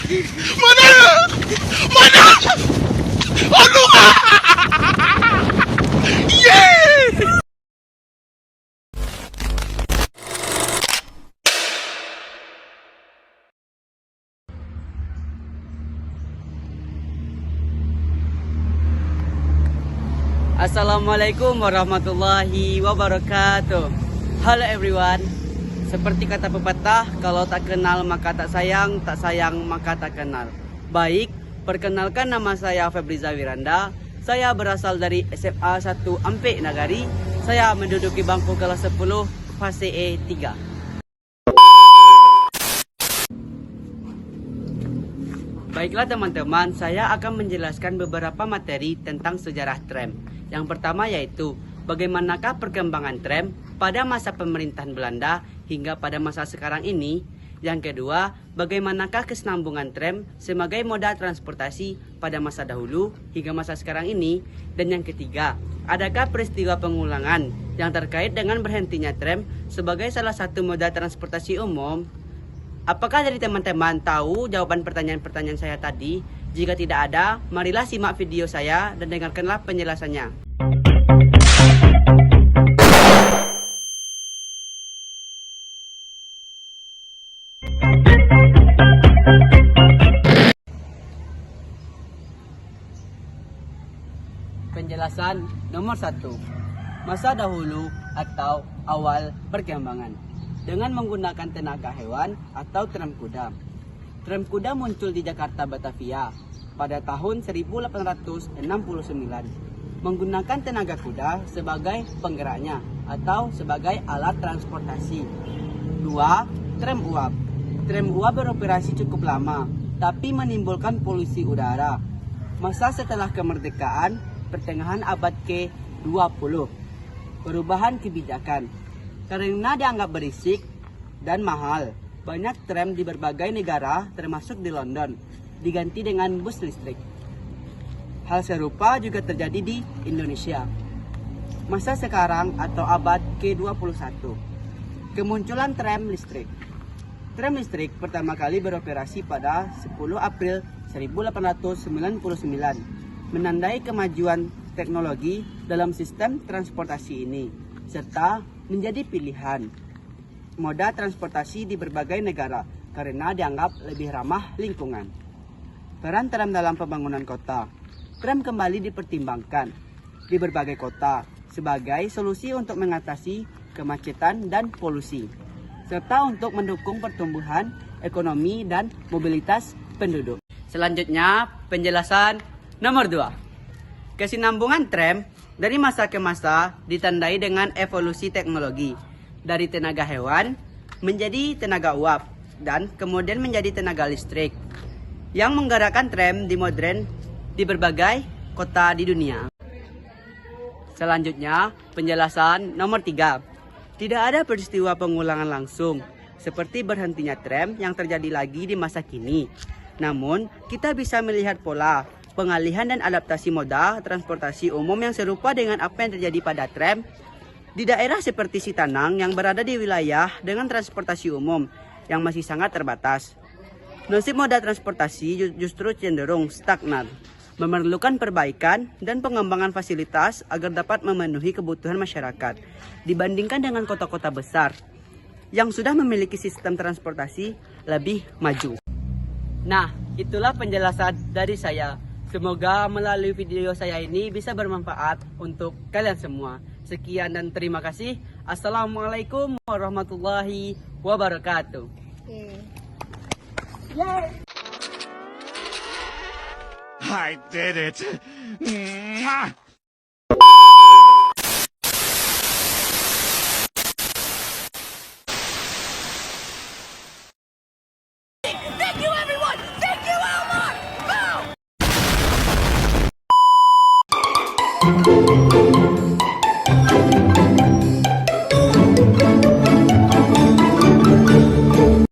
Mana? Mana? Ano ka? Yeah! Assalamualaikum warahmatullahi wabarakatuh. Halo everyone. Seperti kata pepatah, kalau tak kenal maka tak sayang maka tak kenal. Baik, perkenalkan nama saya Febriza Wiranda. Saya berasal dari SMA 1 Ampe Nagari. Saya menduduki bangku kelas 10 fase E3. Baiklah teman-teman, saya akan menjelaskan beberapa materi tentang sejarah tram. Yang pertama yaitu bagaimanakah perkembangan tram pada masa pemerintahan Belanda hingga pada masa sekarang ini. Yang kedua, bagaimanakah kesinambungan tram sebagai moda transportasi pada masa dahulu hingga masa sekarang ini. Dan yang ketiga, adakah peristiwa pengulangan yang terkait dengan berhentinya tram sebagai salah satu moda transportasi umum. Apakah dari teman-teman tahu jawaban pertanyaan-pertanyaan saya tadi? Jika tidak ada, marilah simak video saya dan dengarkanlah penjelasannya. Penjelasan nomor 1. Masa dahulu atau awal perkembangan. Dengan menggunakan tenaga hewan atau tram kuda. Tram kuda muncul di Jakarta, Batavia pada tahun 1869. Menggunakan tenaga kuda sebagai penggeraknya atau sebagai alat transportasi. 2. Tram uap. Tram uap beroperasi cukup lama, tapi menimbulkan polusi udara. Masa setelah kemerdekaan, pertengahan abad ke-20. Perubahan kebijakan. Karena dianggap berisik dan mahal, banyak tram di berbagai negara termasuk di London diganti dengan bus listrik. Hal serupa juga terjadi di Indonesia. Masa sekarang atau abad ke-21. Kemunculan tram listrik. Tram listrik pertama kali beroperasi pada 10 April 1899, menandai kemajuan teknologi dalam sistem transportasi ini, serta menjadi pilihan moda transportasi di berbagai negara karena dianggap lebih ramah lingkungan. Peran tram dalam pembangunan kota. Tram kembali dipertimbangkan di berbagai kota sebagai solusi untuk mengatasi kemacetan dan polusi, serta untuk mendukung pertumbuhan ekonomi dan mobilitas penduduk. Selanjutnya, penjelasan nomor 2. Kesinambungan tram dari masa ke masa ditandai dengan evolusi teknologi dari tenaga hewan menjadi tenaga uap dan kemudian menjadi tenaga listrik yang menggerakkan tram di modern di berbagai kota di dunia. Selanjutnya, penjelasan nomor 3. Tidak ada peristiwa pengulangan langsung seperti berhentinya tram yang terjadi lagi di masa kini. Namun, kita bisa melihat pola pengalihan dan adaptasi moda transportasi umum yang serupa dengan apa yang terjadi pada tram di daerah seperti Sitanang yang berada di wilayah dengan transportasi umum yang masih sangat terbatas. Nasib moda transportasi justru cenderung stagnan, memerlukan perbaikan dan pengembangan fasilitas agar dapat memenuhi kebutuhan masyarakat dibandingkan dengan kota-kota besar yang sudah memiliki sistem transportasi lebih maju. Nah, itulah penjelasan dari saya. Semoga melalui video saya ini bisa bermanfaat untuk kalian semua. Sekian dan terima kasih. Assalamualaikum warahmatullahi wabarakatuh. I did it. Mwah! Thank you, everyone! Thank you, Elmar! Boom!